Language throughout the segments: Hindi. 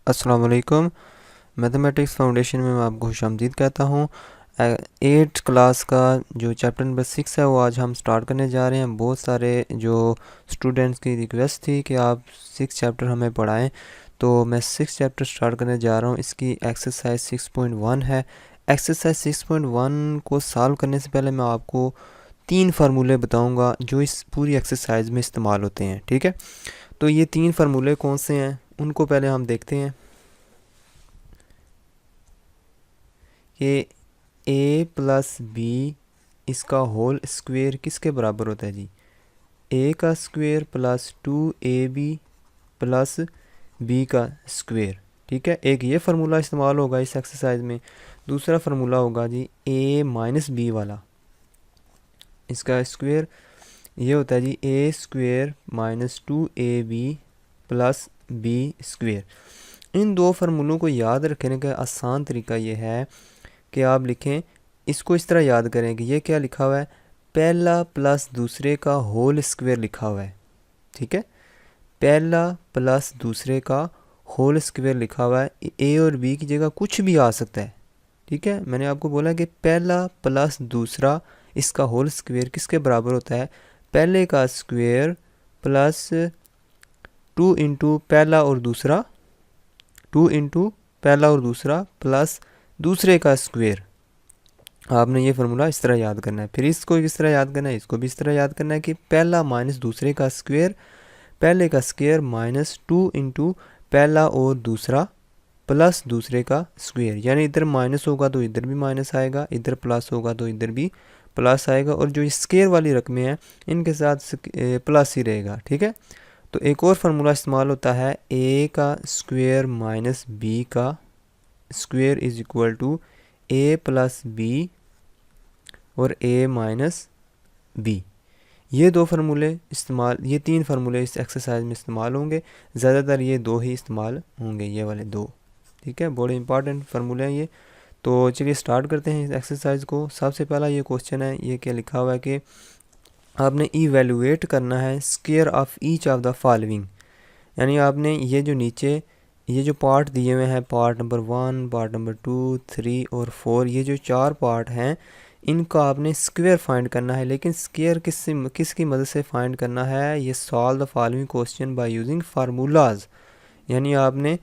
अस्सलाम वालेकुम। मैथमेटिक्स फाउंडेशन में मैं आपको खुशामदीद कहता हूँ। 8th क्लास का जो चैप्टर नंबर 6 है वो आज हम स्टार्ट करने जा रहे हैं। बहुत सारे जो स्टूडेंट्स की रिक्वेस्ट थी कि आप 6 चैप्टर हमें पढ़ाएं, तो मैं 6 चैप्टर स्टार्ट करने जा रहा हूँ। इसकी एक्सरसाइज 6.1 है। एक्सरसाइज 6.1 को सॉल्व करने से पहले मैं आपको 3 फार्मूले बताऊंगा जो इस पूरी एक्सरसाइज में इस्तेमाल होते हैं। ठीक है, तो ये 3 फार्मूले कौन से हैं उनको पहले हम देखते हैं कि a प्लस बी इसका होल स्क्वेयर किसके बराबर होता है जी। a का square plus 2ab plus b का स्क्वेयर। ठीक है, एक ये फार्मूला इस्तेमाल होगा इस एक्सरसाइज में। दूसरा फार्मूला होगा जी a माइनस बी वाला, इसका स्क्वेयर ये होता है जी a square minus 2ab plus b square. इन दो फार्मूलों को याद रखने का आसान तरीका ये है कि आप लिखें, इसको इस तरह याद करें कि ये क्या लिखा हुआ है, पहला प्लस दूसरे का होल स्क्वायर लिखा हुआ है। ठीक है, पहला प्लस दूसरे का होल स्क्वायर लिखा हुआ है। ए और बी की जगह कुछ भी आ सकता है। ठीक है, मैंने आपको बोला कि पहला प्लस दूसरा इसका होल स्क्वायर किसके बराबर होता है, पहले का स्क्वायर प्लस 2 इंटू पहला और दूसरा, 2 इंटू पहला और दूसरा प्लस दूसरे का स्क्वायर। आपने ये फार्मूला इस तरह याद करना है। फिर इसको किस तरह याद करना है, इसको भी इस तरह याद करना है कि पहला माइनस दूसरे का स्क्वायर, पहले का स्क्वायर माइनस 2 इंटू पहला और दूसरा प्लस दूसरे का स्क्वायर। यानी इधर माइनस होगा तो इधर भी माइनस आएगा, इधर प्लस होगा तो इधर भी प्लस आएगा, और जो स्क्वायर वाली रकमें हैं इनके साथ प्लस ही रहेगा। ठीक है, तो एक और फार्मूला इस्तेमाल होता है a का स्क्वायर माइनस b का square is equal to a plus B और a माइनस बी। ये दो फार्मूले इस्तेमाल, ये 3 फार्मूले इस एक्सरसाइज में इस्तेमाल होंगे। ज़्यादातर ये दो ही इस्तेमाल होंगे, ये वाले दो। ठीक है, बड़े इंपॉर्टेंट फार्मूले हैं ये। तो चलिए स्टार्ट करते हैं इस एक्सरसाइज को। सबसे पहला ये क्वेश्चन है, ये क्या लिखा हुआ है कि आपने इवेलुएट करना है square of each of the following. यानी आपने ये जो नीचे ये जो पार्ट दिए हुए हैं, पार्ट नंबर 1, पार्ट नंबर 2, 3 और 4, ये जो 4 पार्ट हैं इनका आपने स्क्वायर फाइंड करना है। लेकिन स्क्वायर किसकी मदद से फाइंड करना है, ये solve the following question by using formulas. यानी आपने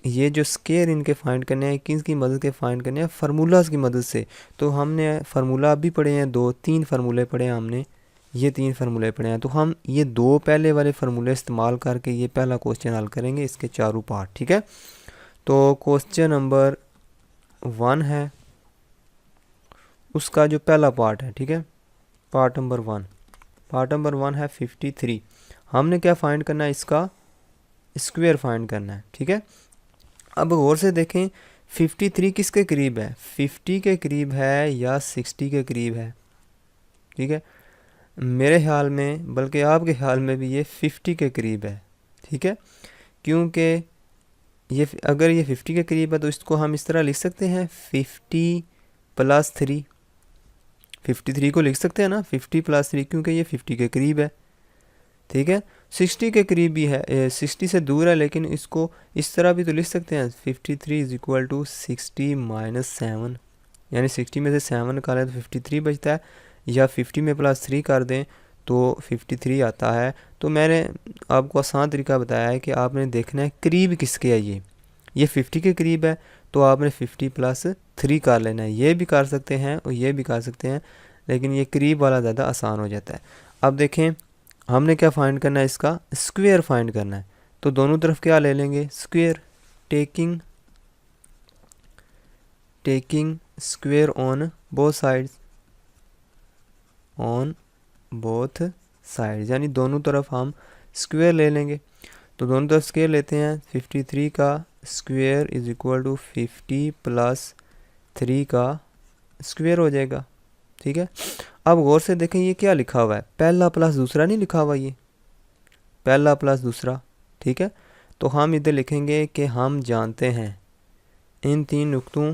ये जो स्क्वायर इनके फाइंड करने हैं किसकी मदद के फाइंड करने हैं, फार्मूलाज की मदद से। तो हमने फार्मूला अभी पढ़े हैं, 2-3 फार्मूले पढ़े हैं हमने, ये 3 फार्मूले पढ़े हैं। तो हम ये 2 पहले वाले फार्मूले इस्तेमाल करके ये पहला क्वेश्चन हल करेंगे, इसके चारों पार्ट। ठीक है, तो क्वेश्चन नंबर 1 है, उसका जो पहला पार्ट है। ठीक है, पार्ट नंबर 1 है 53। हमने क्या फाइंड करना है, इसका स्क्वायर फाइंड करना है। ठीक है, अब गौर से देखें 53 किसके करीब है, 50 के करीब है या 60 के करीब है। ठीक है, मेरे ख्याल में, बल्कि आपके ख्याल में भी ये 50 के करीब है। ठीक है, क्योंकि ये अगर ये 50 के करीब है तो इसको हम इस तरह लिख सकते हैं 50 प्लस 3। 53 को लिख सकते हैं ना 50 प्लस 3, क्योंकि ये 50 के करीब है। ठीक है, 60 के करीब भी है, 60 से दूर है, लेकिन इसको इस तरह भी तो लिख सकते हैं 53 इज इक्वल टू 60 माइनस 7। यानी 60 में से 7 निकालें तो 53 बचता है, या 50 में प्लस 3 कर दें तो 53 आता है। तो मैंने आपको आसान तरीका बताया है कि आपने देखना है करीब किसके है। ये 50 के करीब है तो आपने 50 प्लस 3 कर लेना है। ये भी कर सकते हैं और ये भी कर सकते हैं, लेकिन ये करीब वाला ज़्यादा आसान हो जाता है। अब देखें हमने क्या फाइंड करना है, इसका स्क्वायर फाइंड करना है। तो दोनों तरफ क्या ले लेंगे, square, taking square on both sides, यानी दोनों तरफ हम स्क्वायर ले लेंगे। तो दोनों तरफ स्क्वायर लेते हैं, 53 का square is equal to 50 plus 3 का स्क्वायर हो जाएगा। ठीक है, अब गौर से देखें ये क्या लिखा हुआ है, पहला प्लस दूसरा नहीं लिखा हुआ, ये पहला प्लस दूसरा। ठीक है, तो हम इधर लिखेंगे कि हम जानते हैं, इन 3 नुक्तों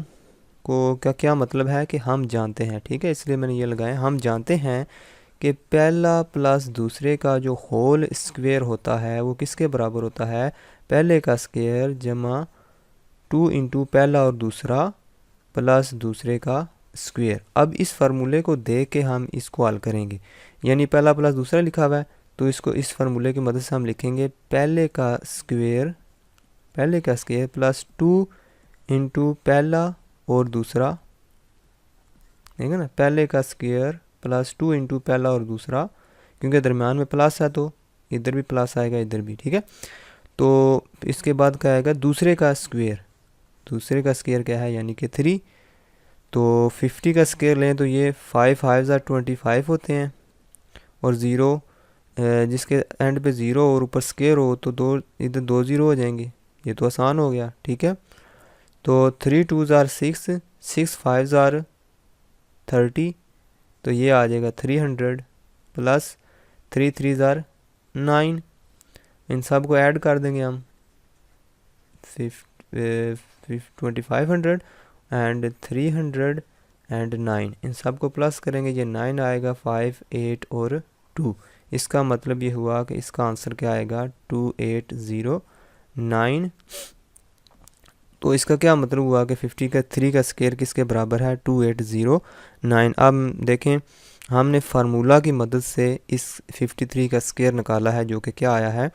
को क्या क्या मतलब है कि हम जानते हैं। ठीक है, इसलिए मैंने ये लगाया, हम जानते हैं कि पहला प्लस दूसरे का जो होल स्क्वायर होता है वो किसके बराबर होता है, पहले का स्क्वायर जमा 2 इंटू पहला और दूसरा प्लस दूसरे का स्क्वेयर। अब इस फार्मूले को देख के हम इसको हल करेंगे, यानी पहला प्लस दूसरा लिखा हुआ है तो इसको इस फार्मूले की मदद से हम लिखेंगे पहले का स्क्वेयर प्लस 2 इंटू पहला और दूसरा, ठीक है ना, पहले का स्क्वेयर प्लस 2 इंटू पहला और दूसरा, क्योंकि दरम्यान में प्लस है तो इधर भी प्लस आएगा इधर भी, ठीक है। तो इसके बाद क्या आएगा दूसरे का स्क्वेयर क्या है यानी कि 3। तो 50 का स्क्वेयर लें तो ये 5 5 25 होते हैं, और ज़ीरो जिसके एंड पे ज़ीरो और ऊपर स्क्वेयर हो तो इधर 2 ज़ीरो हो जाएंगे, ये तो आसान हो गया, ठीक है। तो 3 2 6, 6 5 30, तो ये आ जाएगा 300 प्लस 3 3 9। इन सब को ऐड कर देंगे हम 2500 एंड 300 एंड 9, इन सब को प्लस करेंगे, ये 9 आएगा, 5 8 और 2। इसका मतलब ये हुआ कि इसका आंसर क्या आएगा 2809। तो इसका क्या मतलब हुआ कि 50 का 3 का स्क्वायर किसके बराबर है 2809। अब देखें हमने फार्मूला की मदद से इस 53 का स्क्वायर निकाला है जो कि क्या आया है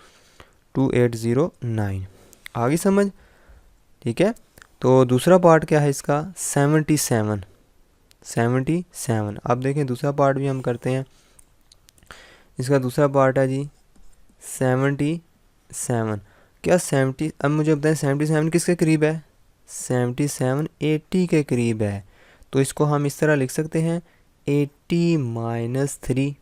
2809। आगे समझ, ठीक है। तो दूसरा पार्ट क्या है इसका 77। अब देखें दूसरा पार्ट भी हम करते हैं। इसका दूसरा पार्ट है जी 77। क्या 70, अब मुझे बताएं 77 किसके करीब है, 77 80 के करीब है। तो इसको हम इस तरह लिख सकते हैं 80 माइनस 3,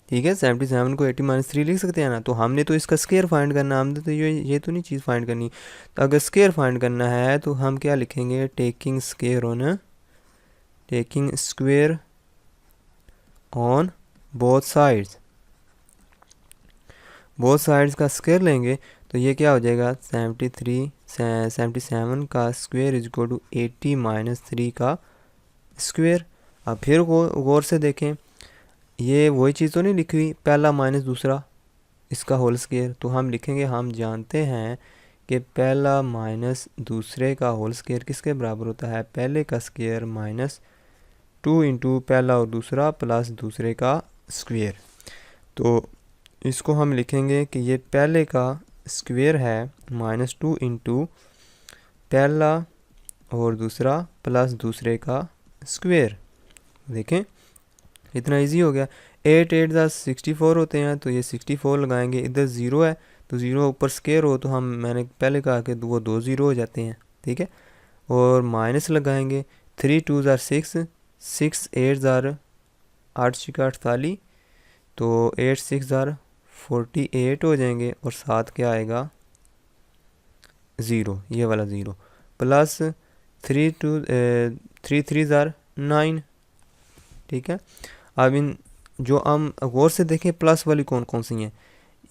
ठीक है। 77 को 80 माइनस 3 लिख सकते हैं ना। तो हमने तो इसका स्क्वायर फाइंड करना, हमने तो ये तो नहीं चीज़ फाइंड करनी। तो अगर स्क्वायर फाइंड करना है तो हम क्या लिखेंगे taking square on both sides का स्क्वायर लेंगे तो ये क्या हो जाएगा 77 का square is equal to 80 minus 3 का स्क्वायर। अब फिर गौर से देखें, ये वही चीज़ तो नहीं लिखी हुई पहला माइनस दूसरा इसका होल स्क्वायर। तो हम लिखेंगे, हम जानते हैं कि पहला माइनस दूसरे का होल स्क्वायर किसके बराबर होता है पहले का स्क्वायर माइनस 2 इंटू पहला और दूसरा प्लस दूसरे का स्क्वायर। तो इसको हम लिखेंगे कि ये पहले का स्क्वायर है माइनस 2 इंटू पहला और दूसरा प्लस दूसरे का स्क्वायर। देखें इतना इजी हो गया। 8 8 64 होते हैं, तो ये 64 लगाएंगे, इधर ज़ीरो है तो ज़ीरो ऊपर स्क्वायर हो तो मैंने पहले कहा कि वो 2 ज़ीरो हो जाते हैं, ठीक है। और माइनस लगाएंगे 3 2 6, 6 8 8 6 48, तो 8 6 48 हो जाएंगे, और साथ क्या आएगा ज़ीरो, ये वाला ज़ीरो, प्लस 3 3 9, ठीक है। अब इन जो हम गौर से देखें प्लस वाली कौन कौन सी हैं,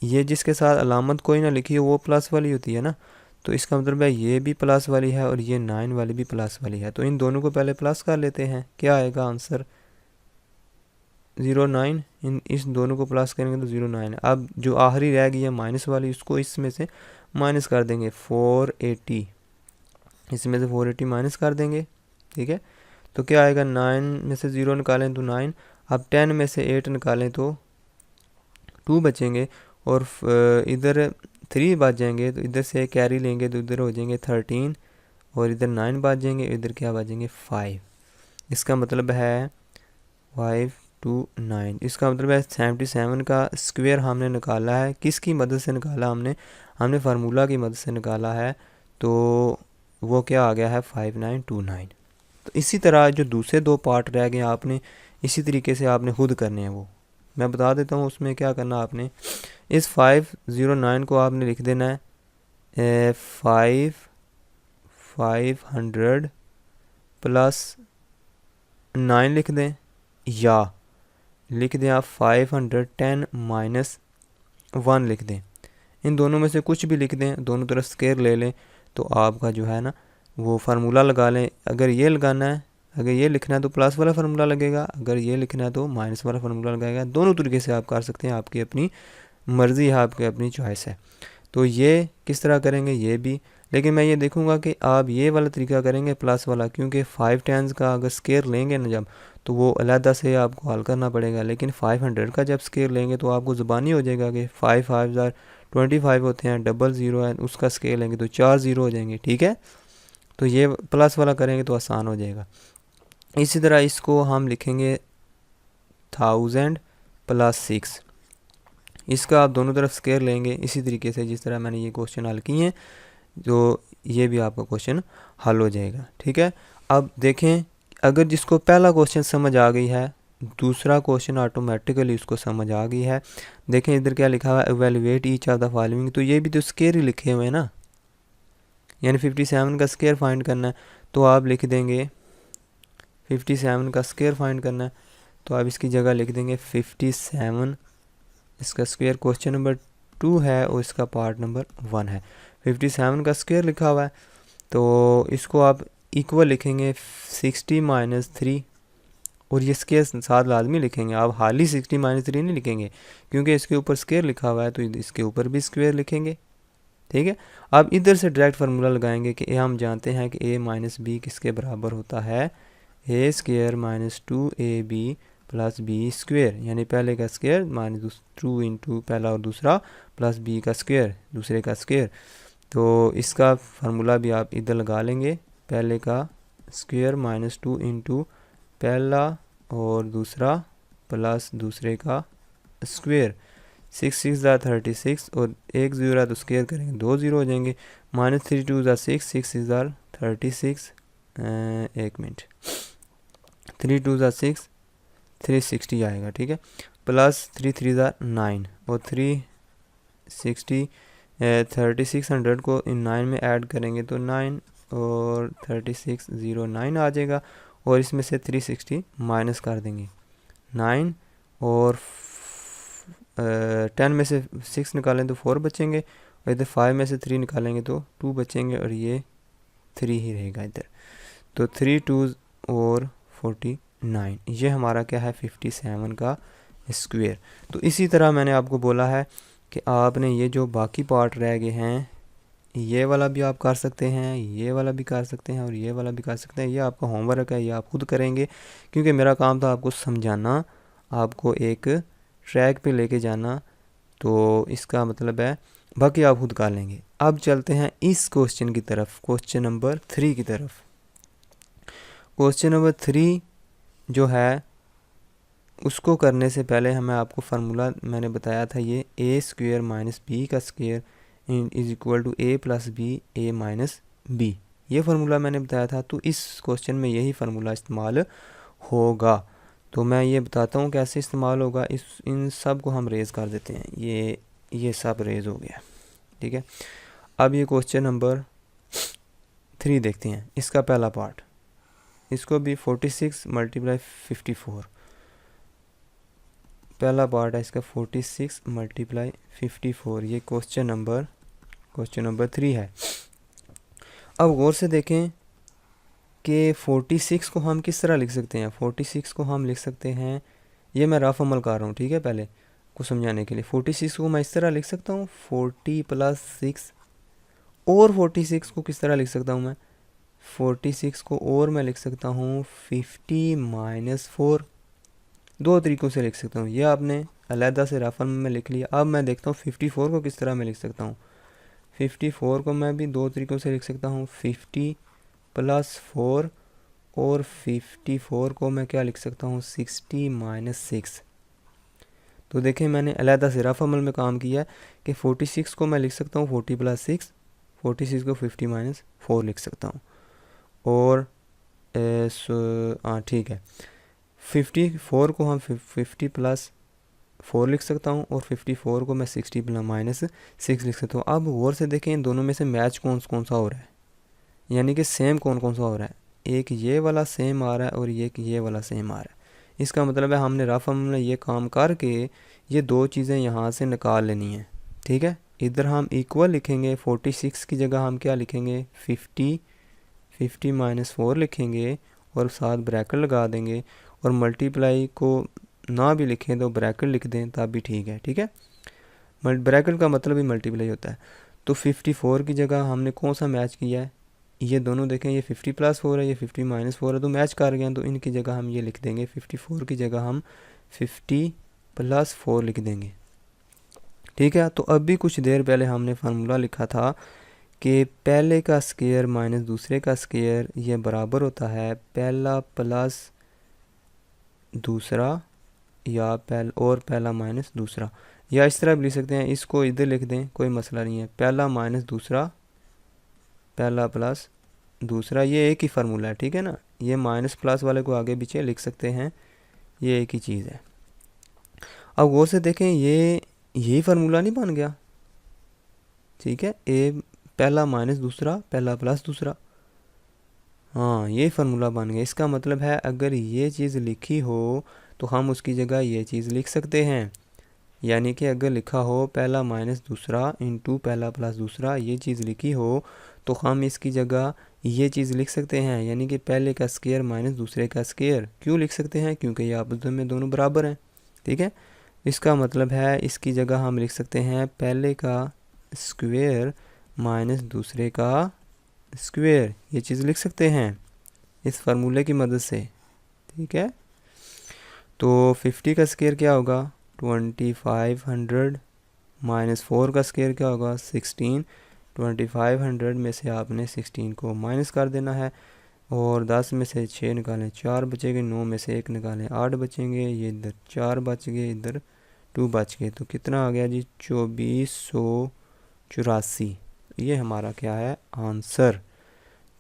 ये जिसके साथ अलामत कोई ना लिखी है वो प्लस वाली होती है ना। तो इसका मतलब है ये भी प्लस वाली है और ये 9 वाली भी प्लस वाली है। तो इन दोनों को पहले प्लस कर लेते हैं, क्या आएगा आंसर 09। इस दोनों को प्लस करेंगे तो 09 है। अब जो आखिरी रह गई है माइनस वाली, उसको इसमें से माइनस कर देंगे 480, इसमें से 480 माइनस कर देंगे, ठीक है। तो क्या आएगा 9 में से 0 निकालें तो 9, अब 10 में से 8 निकालें तो 2 बचेंगे, और इधर 3 बच जाएंगे तो इधर से कैरी लेंगे तो इधर हो जाएंगे 13, और इधर 9 बच जाएंगे, इधर क्या बचेंगे 5। इसका मतलब है 5 2 9। इसका मतलब है 77 का स्क्वायर हमने निकाला है, किसकी मदद से निकाला हमने फार्मूला की मदद से निकाला है। तो वो क्या आ गया है 5929। तो इसी तरह जो दूसरे दो पार्ट रह गए आपने इसी तरीके से आपने खुद करने हैं, वो मैं बता देता हूँ। उसमें क्या करना आपने, इस 509 को आपने लिख देना है 500 प्लस 9 लिख दें, या लिख दें आप 510 माइनस 1 लिख दें। इन दोनों में से कुछ भी लिख दें, दोनों तरफ स्क्वायर ले लें, तो आपका जो है ना वो फार्मूला लगा लें। अगर ये लगाना है, अगर ये लिखना है तो प्लस वाला फार्मूला लगेगा, अगर ये लिखना है तो माइनस वाला फार्मूला लगेगा। दोनों तरीके से आप कर सकते हैं, आपकी अपनी मर्ज़ी है, आपकी अपनी चॉइस है। तो ये किस तरह करेंगे, ये भी, लेकिन मैं ये देखूंगा कि आप ये वाला तरीका करेंगे प्लस वाला, क्योंकि 5 टेंस का अगर स्केयर लेंगे ना जब, तो वो अलहदा से आपको हल करना पड़ेगा। लेकिन 500 का जब स्केयर लेंगे तो आपको ज़ुबानी हो जाएगा कि 5 5 25 होते हैं, डबल ज़ीरो है, उसका स्केयर लेंगे तो 4 ज़ीरो हो जाएंगे, ठीक है। तो ये प्लस वाला करेंगे तो आसान हो जाएगा। इसी तरह इसको हम लिखेंगे 1000 प्लस 6, इसका आप दोनों तरफ स्केयर लेंगे इसी तरीके से जिस तरह मैंने ये क्वेश्चन हल किए हैं, तो ये भी आपका क्वेश्चन हल हो जाएगा, ठीक है। अब देखें, अगर जिसको पहला क्वेश्चन समझ आ गई है, दूसरा क्वेश्चन ऑटोमेटिकली उसको समझ आ गई है। देखें इधर क्या लिखा हुआ है, evaluate each of the following, तो ये भी तो स्केयर ही लिखे हुए हैं ना, यानी 57 का स्केयर फाइंड करना है। तो आप लिख देंगे 57 का स्केयर फाइंड करना है, तो आप इसकी जगह लिख देंगे 57, इसका स्क्वायर क्वेश्चन नंबर 2 है और इसका पार्ट नंबर 1 है। 57 का स्क्वायर लिखा हुआ है, तो इसको आप इक्वल लिखेंगे 60 माइनस 3, और ये स्क्वायर साथ लाजमी लिखेंगे, आप हाल ही 60 माइनस 3 नहीं लिखेंगे, क्योंकि इसके ऊपर स्क्वायर लिखा हुआ है तो इसके ऊपर भी स्क्वायर लिखेंगे, ठीक है। अब इधर से डायरेक्ट फार्मूला लगाएंगे कि हम जानते हैं कि a माइनस बी किसके बराबर होता है, A square minus 2ab plus B square, यानी पहले का स्क्वायर माइनस 2 इंटू पहला और दूसरा प्लस बी का स्क्वायर दूसरे का स्क्वायर। तो इसका फार्मूला भी आप इधर लगा लेंगे, पहले का स्क्वायर माइनस 2 इंटू पहला और दूसरा प्लस दूसरे का स्क्वायर, 6 6 36 और एक ज़ीरो तो स्क्वायर करेंगे 2 ज़ीरो हो जाएंगे, माइनस 3 2 6 6 6 36, एक मिनट, 3 2 6 360 आएगा, ठीक है, प्लस 3 3 9 और 360 3600 को इन 9 में ऐड करेंगे तो 9 और 36 09 आ जाएगा, और इसमें से 360 माइनस कर देंगे 9, और 10 में से 6 निकालें तो 4 बचेंगे, और इधर 5 में से 3 निकालेंगे तो 2 बचेंगे, और ये 3 ही रहेगा इधर। तो 3 2 और 49, ये हमारा क्या है 57 का स्क्वायर। तो इसी तरह मैंने आपको बोला है कि आपने ये जो बाकी पार्ट रह गए हैं, ये वाला भी आप कर सकते हैं, ये वाला भी कर सकते हैं, और ये वाला भी कर सकते हैं। ये आपका होमवर्क है, ये आप खुद करेंगे, क्योंकि मेरा काम था आपको समझाना, आपको एक ट्रैक पे लेके जाना, तो इसका मतलब है बाकी आप खुद कर लेंगे। अब चलते हैं इस क्वेश्चन की तरफ, क्वेश्चन नंबर 3 की तरफ। क्वेश्चन नंबर 3 जो है उसको करने से पहले हमें आपको फार्मूला मैंने बताया था, ये ए स्क्वायर माइनस बी का square is equal to A plus B A minus B, ये फार्मूला मैंने बताया था। तो इस क्वेश्चन में यही फार्मूला इस्तेमाल होगा, तो मैं ये बताता हूँ कैसे इस्तेमाल होगा। इन सब को हम रेज़ कर देते हैं, ये सब रेज़ हो गया, ठीक है। अब ये क्वेश्चन नंबर 3 देखते हैं, इसका पहला पार्ट, इसको भी 46 मल्टीप्लाई 54, पहला पार्ट है इसका 46 मल्टीप्लाई 54, ये क्वेश्चन नंबर 3 है। अब गौर से देखें कि 46 को हम किस तरह लिख सकते हैं। 46 को हम लिख सकते हैं, ये मैं रफ अमल कर रहा हूँ, ठीक है, पहले को समझाने के लिए। 46 को मैं इस तरह लिख सकता हूँ 40 प्लस 6, और 46 को किस तरह लिख सकता हूँ मैं, 46 को और मैं लिख सकता हूँ 50 माइनस 4, दो तरीक़ों से लिख सकता हूँ। ये आपने अलहदा से रफ अमल में लिख लिया। अब मैं देखता हूँ 54 को किस तरह मैं लिख सकता हूँ। 54 को मैं भी दो तरीक़ों से लिख सकता हूँ, 50 प्लस 4, और 54 को मैं क्या लिख सकता हूँ 60 माइनस 6। तो देखें मैंने अलहदा से रफ अमल में काम किया है कि 46 को मैं लिख सकता हूँ 40 प्लस 6, 46 को 50 माइनस 4 लिख सकता हूँ, और ठीक है, 54 को हम 50 प्लस 4 लिख सकता हूँ, और 54 को मैं 60 प्लस माइनस 6 लिख सकता हूँ। अब गौर से देखें इन दोनों में से मैच कौन सा हो रहा है, यानी कि सेम कौन सा हो रहा है। एक ये वाला सेम आ रहा है और एक ये वाला सेम आ रहा है। इसका मतलब है हमने रफ अमल में ये काम करके ये दो चीज़ें यहाँ से निकाल लेनी है, ठीक है। इधर हम इक्वल लिखेंगे, 46 की जगह हम क्या लिखेंगे 50 माइनस 4 लिखेंगे, और साथ ब्रैकेट लगा देंगे, और मल्टीप्लाई को ना भी लिखें तो ब्रैकेट लिख दें तब भी ठीक है, ठीक है। ब्रैकेट का मतलब ही मल्टीप्लाई होता है। तो 54 की जगह हमने कौन सा मैच किया है, ये दोनों देखें, ये 50+4 है, ये 50-4 है, तो मैच कर गए हैं। तो इनकी जगह हम ये लिख देंगे, 54 की जगह हम 50+4 लिख देंगे। ठीक है। तो अभी कुछ देर पहले हमने फार्मूला लिखा था कि पहले का स्क्वायर माइनस दूसरे का स्क्वायर ये बराबर होता है पहला प्लस दूसरा या पहला माइनस दूसरा, या इस तरह भी लिख सकते हैं, इसको इधर लिख दें, कोई मसला नहीं है। पहला माइनस दूसरा, पहला प्लस दूसरा, ये एक ही फार्मूला है, ठीक है ना। ये माइनस प्लस वाले को आगे पीछे लिख सकते हैं, ये एक ही चीज़ है। अब गौर से देखें, ये यही फार्मूला नहीं बन गया, ठीक है। पहला माइनस दूसरा, पहला प्लस दूसरा, हाँ ये फार्मूला बन गया। इसका मतलब है अगर ये चीज़ लिखी हो तो हम उसकी जगह ये चीज़ लिख सकते हैं। यानी कि अगर लिखा हो पहला माइनस दूसरा इंटू पहला प्लस दूसरा, ये चीज़ लिखी हो तो हम इसकी जगह ये चीज़ लिख सकते हैं, यानी कि पहले का स्क्वायर माइनस दूसरे का स्क्वायर। क्यों लिख सकते हैं? क्योंकि ये आपस में दोनों बराबर हैं, ठीक है। इसका मतलब है इसकी जगह हम लिख सकते हैं पहले का स्क्वायर माइनस दूसरे का स्क्वायर, ये चीज़ लिख सकते हैं इस फार्मूले की मदद से, ठीक है। तो 50 का स्क्वायर क्या होगा? 2500 माइनस 4 का स्क्वायर क्या होगा? 16। 2500 में से आपने 16 को माइनस कर देना है, और 10 में से 6 निकालें 4 बचेंगे, 9 में से 1 निकालें 8 बचेंगे, ये इधर 4 बच गए, इधर 2 बच गए। तो कितना आ गया जी? 2484। ये हमारा क्या है? आंसर।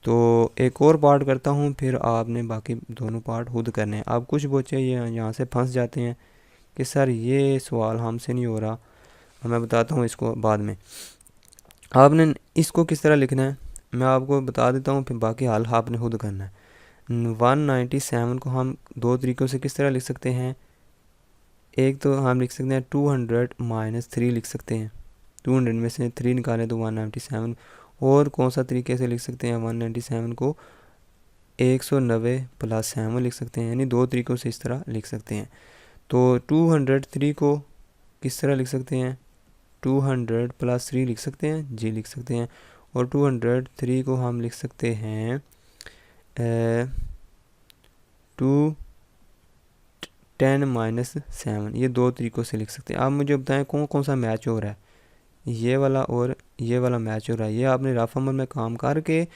तो एक और पार्ट करता हूँ, फिर आपने बाकी दोनों पार्ट खुद करने हैं। अब कुछ बच्चे ये यहाँ से फंस जाते हैं कि सर ये सवाल हमसे नहीं हो रहा, मैं बताता हूँ इसको बाद में। आपने इसको किस तरह लिखना है मैं आपको बता देता हूँ, फिर बाकी हाल आपने खुद करना है। 197 को हम दो तरीक़ों से किस तरह लिख सकते हैं। एक तो हम लिख सकते हैं 200 माइनस 3 लिख सकते हैं, 200 में से 3 निकालें तो 197। और कौन सा तरीके से लिख सकते हैं 197 को? 190 प्लस 7 लिख सकते हैं, यानी दो तरीक़ों से इस तरह लिख सकते हैं। तो 203 को किस तरह लिख सकते हैं? 200 प्लस 3 लिख सकते हैं, जी लिख सकते हैं। और 203 को हम लिख सकते हैं 210 माइनस 7, ये दो तरीक़ों से लिख सकते हैं। आप मुझे बताएं कौन कौन सा मैच हो रहा है, ये वाला और ये वाला मैच हो रहा है। ये आपने रफ अमल में काम करके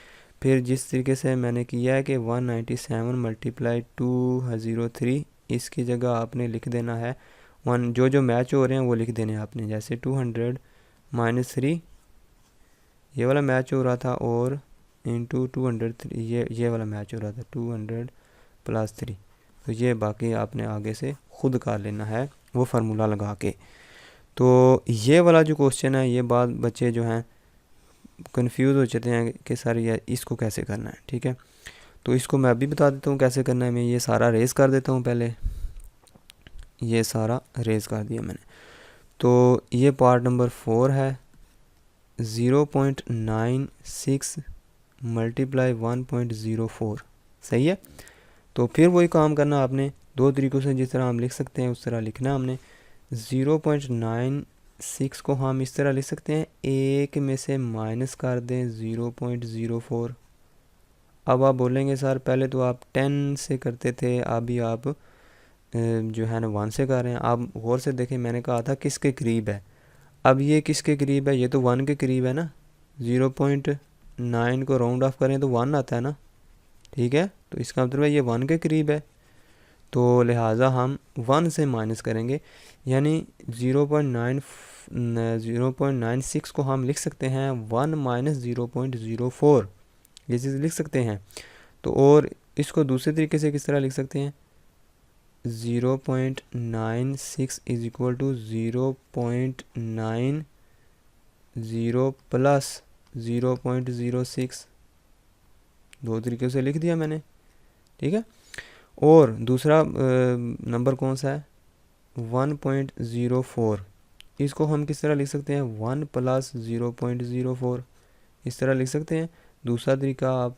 फिर जिस तरीके से मैंने किया है कि 197 मल्टीप्लाई 203, इसकी जगह आपने लिख देना है जो मैच हो रहे हैं वो लिख देने हैं आपने। जैसे 200 माइनस 3 ये वाला मैच हो रहा था, और इंटू 203 ये वाला मैच हो रहा था, 200 प्लस 3। तो ये बाकी आपने आगे से खुद कर लेना है वो फार्मूला लगा के। तो ये वाला जो क्वेश्चन है, ये बात बच्चे जो हैं कंफ्यूज हो जाते हैं कि सर ये इसको कैसे करना है, ठीक है। तो इसको मैं अभी बता देता हूँ कैसे करना है। मैं ये सारा रेज़ कर देता हूँ, पहले ये सारा रेज़ कर दिया मैंने। तो ये पार्ट नंबर 4 है, 0.96 मल्टीप्लाई 1.04, सही है। तो फिर वही काम करना आपने दो तरीक़ों से, जिस तरह हम लिख सकते हैं उस तरह लिखना हमने। 0.96 को हम इस तरह लिख सकते हैं, एक में से माइनस कर दें 0.04। अब आप बोलेंगे सर पहले तो आप 10 से करते थे, अभी आप जो है ना 1 से कर रहे हैं। आप गौर से देखें, मैंने कहा था किसके करीब है। अब ये किसके करीब है? ये तो 1 के करीब है ना। 0.9 को राउंड ऑफ करें तो 1 आता है ना, ठीक है। तो इसका मतलब है ये 1 के करीब है, तो लिहाजा हम 1 से माइनस करेंगे, यानी 0.96 को हम लिख सकते हैं 1 माइनस 0.04, ये चीज़ लिख सकते हैं। तो और इसको दूसरे तरीके से किस तरह लिख सकते हैं? 0.96 इज इक्वल टू 0.90 प्लस 0.06, दो तरीके से लिख दिया मैंने, ठीक है। और दूसरा नंबर कौन सा है? 1.04, इसको हम किस तरह लिख सकते हैं? 1 प्लस 0.04, इस तरह लिख सकते हैं। दूसरा तरीका आप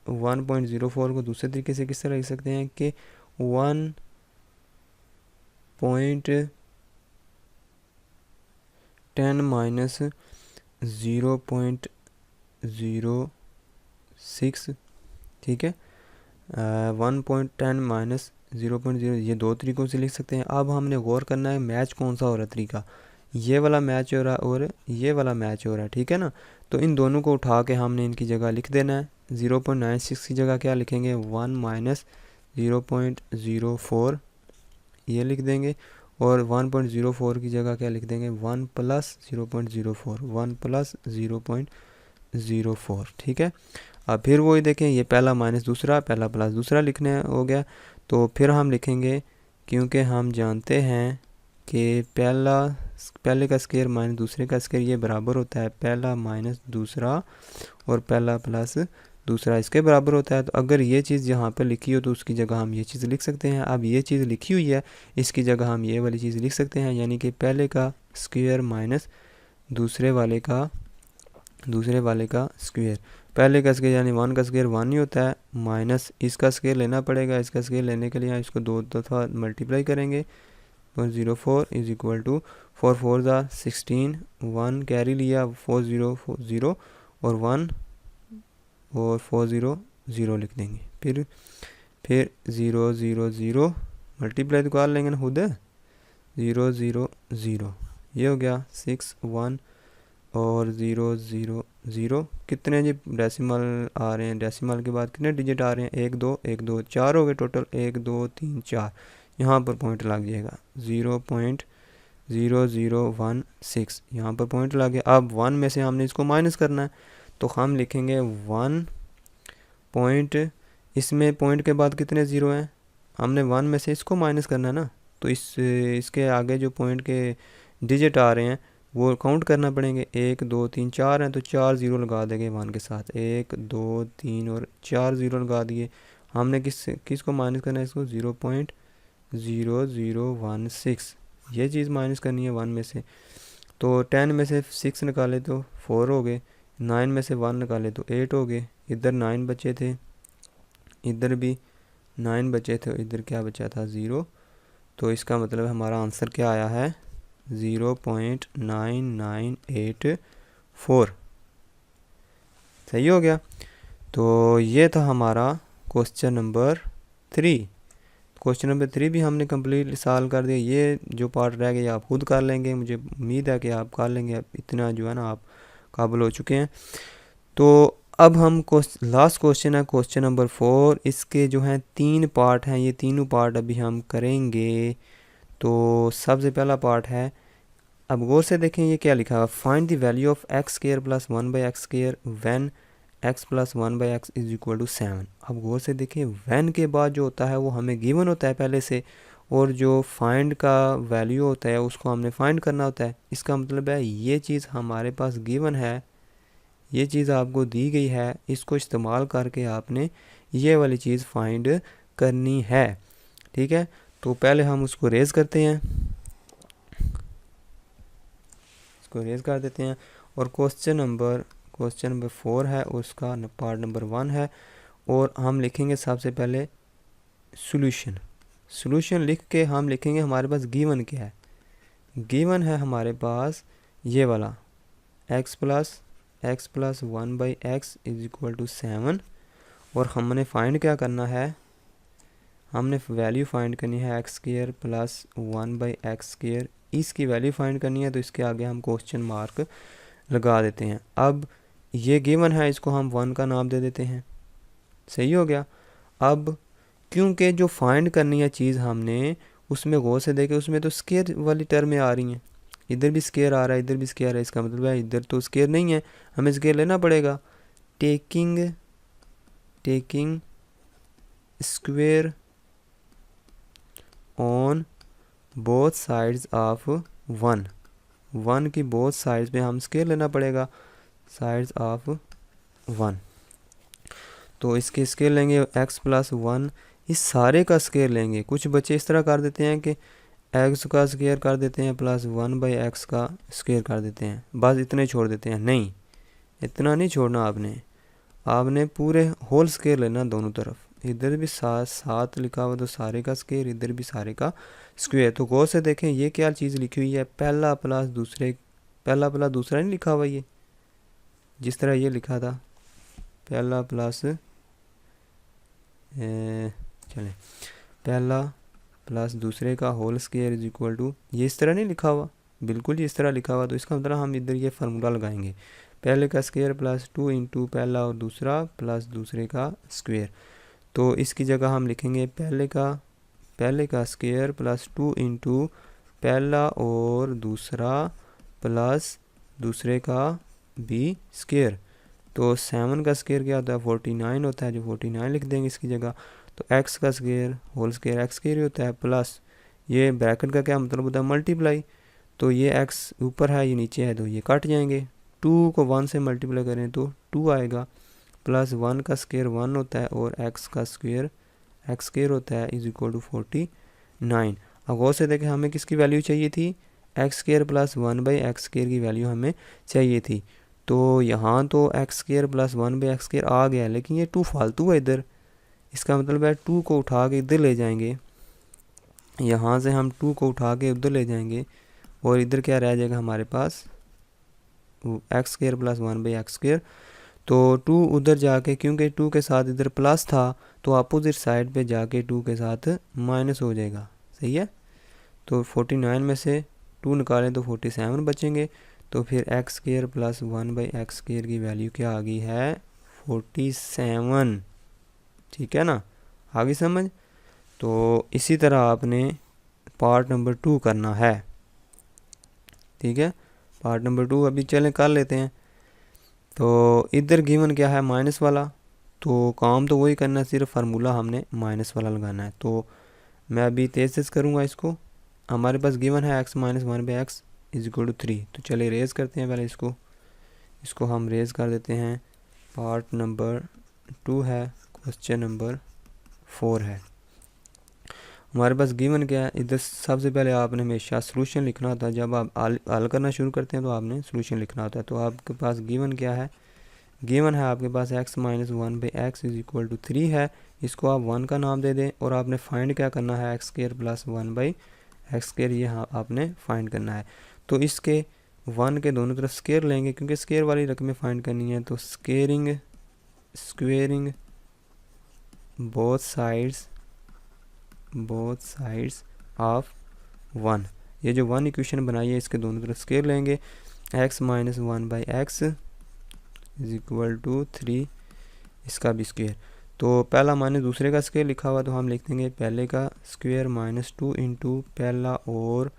1.04 को दूसरे तरीके से किस तरह लिख सकते हैं कि 1.10 माइनस 0.06, ठीक है। 1.10 माइनस 0.0, ये दो तरीक़ों से लिख सकते हैं। अब हमने गौर करना है मैच कौन सा हो रहा है तरीका, ये वाला मैच हो रहा है और ये वाला मैच हो रहा है, ठीक है ना। तो इन दोनों को उठा के हमने इनकी जगह लिख देना है। 0.96 की जगह क्या लिखेंगे, 1 माइनस 0.04 ये लिख देंगे, और 1.04 की जगह क्या लिख देंगे, 1 प्लस 0.04, 1 प्लस 0.04, ठीक है। अब फिर वही देखें, ये पहला माइनस दूसरा, पहला प्लस दूसरा लिखने हो गया। तो फिर हम लिखेंगे, क्योंकि हम जानते हैं कि पहले का स्क्वायर माइनस दूसरे का स्क्वायर ये बराबर होता है पहला माइनस दूसरा, और पहला प्लस दूसरा इसके बराबर होता है। तो अगर ये चीज़ यहाँ पर लिखी हो तो उसकी जगह हम ये चीज़ लिख सकते हैं। अब ये चीज़ लिखी हुई है, इसकी जगह हम ये वाली चीज़ लिख सकते हैं, यानी कि पहले का स्क्वायर माइनस दूसरे वाले का स्क्वायर। पहले का स्क्वायर यानी 1 का स्क्वायर 1 ही होता है, माइनस इसका स्क्वायर लेना पड़ेगा। इसका स्क्वायर लेने के लिए इसको 2 दफ़ा मल्टीप्लाई करेंगे। 0.04 इज इक्वल टू 4 4 ज़ा 16, 1 कैरी लिया, 4040 और 1 और 400 लिख देंगे। फिर 0 0 0 मल्टीप्लाई तो कर लेंगे ना खुद, 0 0 0 ये हो गया 6 1 और 0 0 0। कितने जी डेसिमल आ रहे हैं, डेसिमल के बाद कितने डिजिट आ रहे हैं, 1 2 1 2 4 हो गए टोटल, 1 2 3 4। यहाँ पर पॉइंट लग जाएगा 0.0016, यहाँ पर पॉइंट लग गया। अब 1 में से हमने इसको माइनस करना है, तो हम लिखेंगे 1 पॉइंट, इसमें पॉइंट के बाद कितने ज़ीरो हैं, हमने 1 में से इसको माइनस करना है ना। तो इसके आगे जो पॉइंट के डिजिट आ रहे हैं वो काउंट करना पड़ेंगे, 1 2 3 4 हैं, तो 4 ज़ीरो लगा देंगे 1 के साथ, 1 2 3 और 4 ज़ीरो लगा दिए। हमने किसको माइनस करना है, इसको 0.0016 ये चीज़ माइनस करनी है 1 में से। तो 10 में से 6 निकाले तो 4 हो गए, 9 में से 1 निकाले तो 8 हो गए, इधर 9 बचे थे, इधर भी 9 बचे थे, इधर क्या बचा था 0। तो इसका मतलब हमारा आंसर क्या आया है, 0.9984, सही हो गया। तो ये था हमारा क्वेश्चन नंबर 3। क्वेश्चन नंबर 3 भी हमने कंप्लीट सॉल्व कर दिया। ये जो पार्ट रह गया आप खुद कर लेंगे, मुझे उम्मीद है कि आप कर लेंगे, इतना जो है ना आप काबिल हो चुके हैं। तो अब हम लास्ट क्वेश्चन है क्वेश्चन नंबर 4। इसके जो हैं 3 पार्ट हैं, ये तीनों पार्ट अभी हम करेंगे। तो सबसे पहला पार्ट है, अब गौर से देखें ये क्या लिखा है, find the value of X square plus 1 by X square when x plus 1 by X is equal to 7। अब गौर से देखें व्हेन के बाद जो होता है वो हमें गिवन होता है पहले से, और जो फाइंड का वैल्यू होता है उसको हमने फाइंड करना होता है। इसका मतलब है ये चीज़ हमारे पास गिवन है, ये चीज़ आपको दी गई है, इसको इस्तेमाल करके आपने ये वाली चीज़ फाइंड करनी है, ठीक है। तो पहले हम उसको रेज़ करते हैं, इसको रेज़ कर देते हैं। और क्वेश्चन नंबर 4 है, उसका पार्ट नंबर 1 है, और हम लिखेंगे सबसे पहले सॉल्यूशन लिख के हम लिखेंगे हमारे पास गिवन क्या है। गिवन है हमारे पास ये वाला x plus 1 by X is equal to 7, और हमने फाइंड क्या करना है, हमने वैल्यू फाइंड करनी है x square plus 1 by X square, इसकी वैल्यू फाइंड करनी है। तो इसके आगे हम क्वेश्चन मार्क लगा देते हैं। अब ये गिवन है, इसको हम 1 का नाम दे देते हैं, सही हो गया। अब क्योंकि जो फाइंड करनी है चीज़ हमने, उसमें गौर से देखे उसमें तो स्क्वायर वाली टर्में आ रही हैं, इधर भी स्क्वायर आ रहा है, इधर भी स्क्वायर है, इसका मतलब है इधर तो स्क्वायर नहीं है, हमें स्क्वायर लेना पड़ेगा। Taking square on both sides of 1 की बोथ साइड्स पे हम स्क्वायर लेना पड़ेगा, साइड्स ऑफ 1। तो इसके स्क्वायर लेंगे x प्लस 1, इस सारे का स्क्वायर लेंगे। कुछ बच्चे इस तरह कर देते हैं कि x का स्क्वायर कर देते हैं प्लस 1 बाई एक्स का स्क्वायर कर देते हैं, बस इतने छोड़ देते हैं। नहीं, इतना नहीं छोड़ना, आपने पूरे होल स्क्वायर लेना दोनों तरफ, इधर भी साथ लिखा हुआ तो सारे का स्क्वायर, इधर भी सारे का स्क्वायर। तो गौर से देखें ये क्या चीज़ लिखी हुई है, पहला प्लस दूसरा नहीं लिखा हुआ, ये जिस तरह ये लिखा था, पहला प्लस चलें पहला प्लस दूसरे का whole square is equal to, ये इस तरह नहीं लिखा हुआ, बिल्कुल ही इस तरह लिखा हुआ, तो इसका मतलब हम इधर ये फार्मूला लगाएंगे, पहले का स्क्वायर प्लस 2 इंटू पहला और दूसरा प्लस दूसरे का स्क्वायर। तो इसकी जगह हम लिखेंगे पहले का स्क्वायर प्लस 2 इंटू पहला और दूसरा प्लस दूसरे का भी स्क्वायर। तो 7 का स्क्वायर क्या होता है, 49 होता है, जो 49 लिख देंगे इसकी जगह। तो x का square whole square X square ही होता है, प्लस ये ब्रैकेट का क्या मतलब होता है, मल्टीप्लाई। तो ये x ऊपर है, ये नीचे है, तो ये कट जाएंगे। 2 को 1 से मल्टीप्लाई करें तो 2 आएगा, प्लस 1 का स्क्वायर 1 होता है और x का स्क्वायर एक्स स्क्वायर होता है इज इक्वल टू 49। अब गौर से देखें, हमें किसकी वैल्यू चाहिए थी, X square plus 1/x square की वैल्यू हमें चाहिए थी। तो यहाँ तो X square plus 1/x square आ गया, लेकिन ये 2 फालतू है इधर, इसका मतलब है 2 को उठा के इधर ले जाएंगे, यहाँ से हम 2 को उठा के उधर ले जाएंगे और इधर क्या रह जाएगा हमारे पास, X square plus 1/x square. तो 2 उधर जाके, क्योंकि 2 के साथ इधर प्लस था, तो अपोजिट साइड पे जाके 2 के साथ माइनस हो जाएगा, सही है। तो 49 में से 2 निकालें तो 47 बचेंगे। तो फिर x square plus 1/x square की वैल्यू क्या आ गई है, 47। ठीक है ना, आ गई समझ। तो इसी तरह आपने पार्ट नंबर 2 करना है, ठीक है। पार्ट नंबर 2 अभी चलें कर लेते हैं। तो इधर गिवन क्या है, माइनस वाला, तो काम तो वही करना है, सिर्फ फार्मूला हमने माइनस वाला लगाना है। तो मैं अभी तेज़ तेज़ करूँगा इसको। हमारे पास गिवन है x minus 1/x is equal to 3। तो चलिए रेज़ करते हैं पहले इसको हम रेज़ कर देते हैं। पार्ट नंबर 2 है, क्वेश्चन नंबर 4 है। हमारे पास गिवन क्या है, इधर सबसे पहले आपने हमेशा सोल्यूशन लिखना होता है। जब आप हल करना शुरू करते हैं तो आपने सोल्यूशन लिखना होता है। तो आपके पास गिवन क्या है, गिवन है आपके पास x minus 1/x is equal to 3 है। इसको आप 1 का नाम दे दें और आपने फाइंड क्या करना है, x square plus 1/x square, ये आपने फाइंड करना है। तो इसके 1 के दोनों तरफ स्क्वायर लेंगे, क्योंकि स्क्वायर वाली रकमें फाइंड करनी है। तो स्क्वेयरिंग बोथ साइड्स ऑफ 1, ये जो 1 इक्वेशन बनाई है इसके दोनों तरफ स्क्वायर लेंगे। x minus 1/x is equal to 3, इसका भी स्क्वायर। तो पहला माइनस दूसरे का स्क्वायर लिखा हुआ, तो हम लिख देंगे पहले का स्क्वायर माइनस 2 इंटू पहला और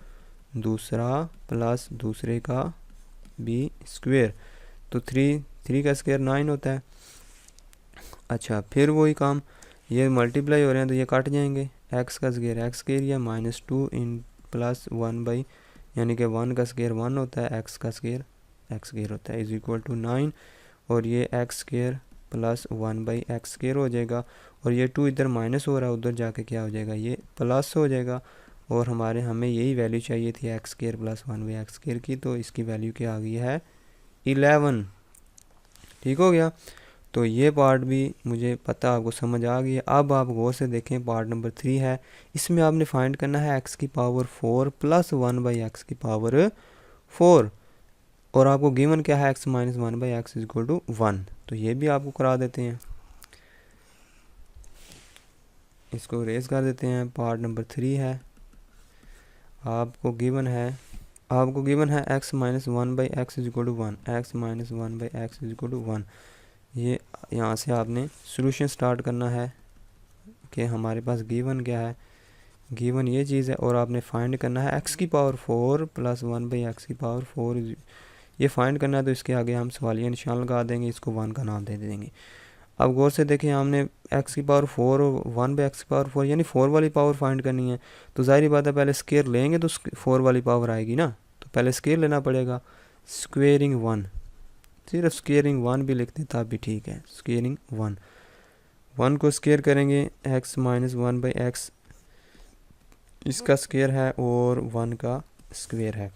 दूसरा प्लस दूसरे का भी स्क्वायर। तो 3 का स्क्वायर 9 होता है। अच्छा, फिर वही काम, ये मल्टीप्लाई हो रहे हैं तो ये काट जाएंगे। एक्स का स्क्वायर एक्स स्क्वायर या माइनस 2 इन प्लस 1/, यानी कि 1 का स्क्वायर 1 होता है, एक्स का स्क्वायर एक्स स्क्वायर होता है इज इक्वल टू 9। और ये x square plus 1/x square हो जाएगा, और ये 2 इधर माइनस हो रहा है, उधर जाके क्या हो जाएगा, ये प्लस हो जाएगा। और हमें यही वैल्यू चाहिए थी X square plus 1/x square की, तो इसकी वैल्यू क्या आ गई है, 11। ठीक हो गया। तो ये पार्ट भी मुझे पता आपको समझ आ गई है। अब आप गौर से देखें, पार्ट नंबर 3 है, इसमें आपने फाइंड करना है x की पावर 4 प्लस 1/x की पावर 4, और आपको गिवन क्या है, x minus 1/x is equal to 1। तो ये भी आपको करा देते हैं, इसको रेज कर देते हैं। पार्ट नंबर 3 है, आपको गिवन है x minus 1/x is equal to 1, x minus 1/x is equal to 1। ये यहाँ से आपने सॉल्यूशन स्टार्ट करना है कि हमारे पास गिवन क्या है, गिवन ये चीज़ है, और आपने फाइंड करना है x की पावर 4 प्लस 1/x की पावर 4, ये फाइंड करना है। तो इसके आगे हम सवालिया निशान लगा देंगे, इसको 1 का नाम दे देंगे। अब गौर से देखें, हमने x की पावर 4 और 1/x की पावर 4 यानी 4 वाली पावर फाइंड करनी है। तो जाहिर बात है पहले स्क्वायर लेंगे तो 4 वाली पावर आएगी ना, तो पहले स्क्वायर लेना पड़ेगा। स्क्वेयरिंग 1, सिर्फ स्क्वेयरिंग 1 भी लिखते तब भी ठीक है। स्क्वेयरिंग 1 को स्क्वेयर करेंगे, x माइनस 1/x इसका स्क्वेयर है और 1 का स्क्वेयर है।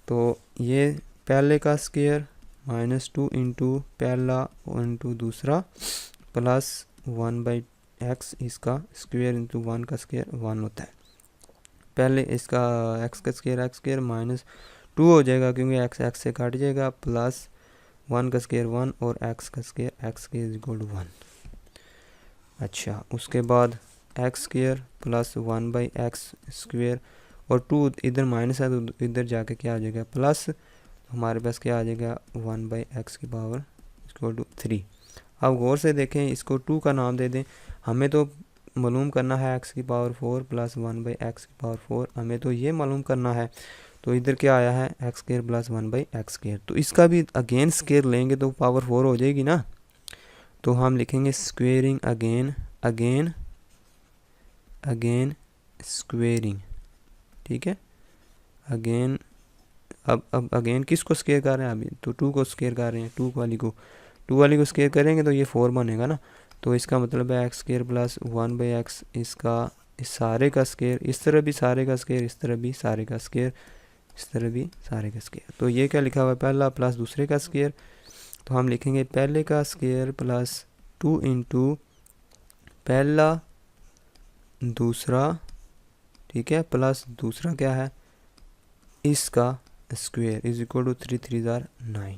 तो ये पहले का स्क्वेयर माइनस 2 इंटू पहला इंटू दूसरा प्लस 1/x इसका स्क्वेयर इंटू 1 का स्क्वेयर 1 होता है। पहले इसका x का स्क्वेयर एक्स स्क्वेयर माइनस 2 हो जाएगा, क्योंकि x से कट जाएगा, प्लस 1 का स्क्वायर 1 और x का square x square is equal to 1। अच्छा, उसके बाद x square plus 1/x square और 2 इधर माइनस है तो इधर जाके क्या आ जाएगा प्लस, हमारे पास क्या आ जाएगा 1/x की पावर इक्वल टू 3। अब गौर से देखें, इसको 2 का नाम दे दें। हमें तो मालूम करना है x की पावर 4 प्लस 1/x की पावर 4, हमें तो ये मालूम करना है। तो इधर क्या आया है x square plus 1/x square. तो इसका भी अगेन स्क्वायर लेंगे तो पावर 4 हो जाएगी ना। तो हम लिखेंगे squaring again again again squaring, ठीक है। अगेन, अब अगेन किसको स्क्वायर कर रहे हैं अभी, तो 2 को स्क्वायर कर रहे हैं, 2 वाली को स्क्वायर करेंगे तो ये 4 बनेगा ना। तो इसका मतलब है एक्स स्क्वायर प्लस 1/x, इसका इस सारे का स्क्वायर, इस तरह भी सारे का स्क्वायर, इस तरह भी सारे का स्क्वायर, इस तरह भी सारे का स्क्वायर। तो ये क्या लिखा हुआ है, पहला प्लस दूसरे का स्क्वायर। तो हम लिखेंगे पहले का स्क्वायर प्लस 2 इंटू पहला दूसरा, ठीक है, प्लस दूसरा क्या है इसका स्क्वायर इज इक्वल टू 3 3 जार 9।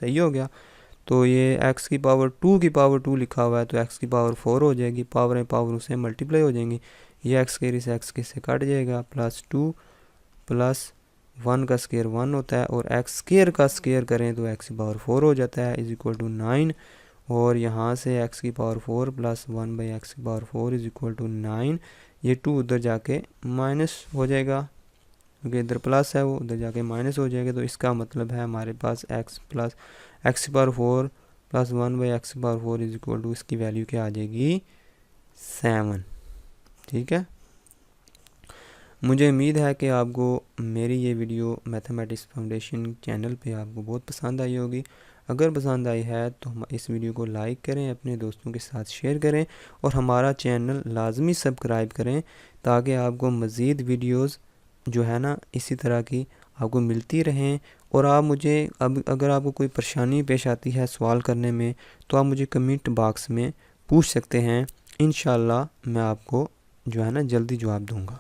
सही हो गया। तो ये x की पावर 2 की पावर 2 लिखा हुआ है तो x की पावर 4 हो जाएगी, पावर उससे मल्टीप्लाई हो जाएंगी। ये x स्क्वायर इस x के से कट जाएगा, प्लस 2 प्लस 1 का स्क्वायर 1 होता है और x स्क्वायर का स्क्वायर करें तो x की पावर 4 हो जाता है इज इक्वल टू 9। और यहाँ से x की पावर 4 प्लस 1/x की पावर 4 इज इक्वल टू 9। ये 2 उधर जाके माइनस हो जाएगा क्योंकि इधर प्लस है, वो उधर जाके माइनस हो जाएगा। तो इसका मतलब है हमारे पास x प्लस x की पावर 4 प्लस 1/x की पावर 4 इज इक्वल टू इसकी वैल्यू क्या आ जाएगी 7, ठीक है। मुझे उम्मीद है कि आपको मेरी ये वीडियो मैथमेटिक्स फाउंडेशन चैनल पे आपको बहुत पसंद आई होगी। अगर पसंद आई है तो हम इस वीडियो को लाइक करें, अपने दोस्तों के साथ शेयर करें और हमारा चैनल लाजमी सब्सक्राइब करें ताकि आपको मज़ीद वीडियोस जो है ना इसी तरह की आपको मिलती रहें। और आप मुझे अब अगर आपको कोई परेशानी पेश आती है सवाल करने में तो आप मुझे कमेंट बॉक्स में पूछ सकते हैं, इंशाल्लाह मैं आपको जो है ना जल्दी जवाब दूंगा।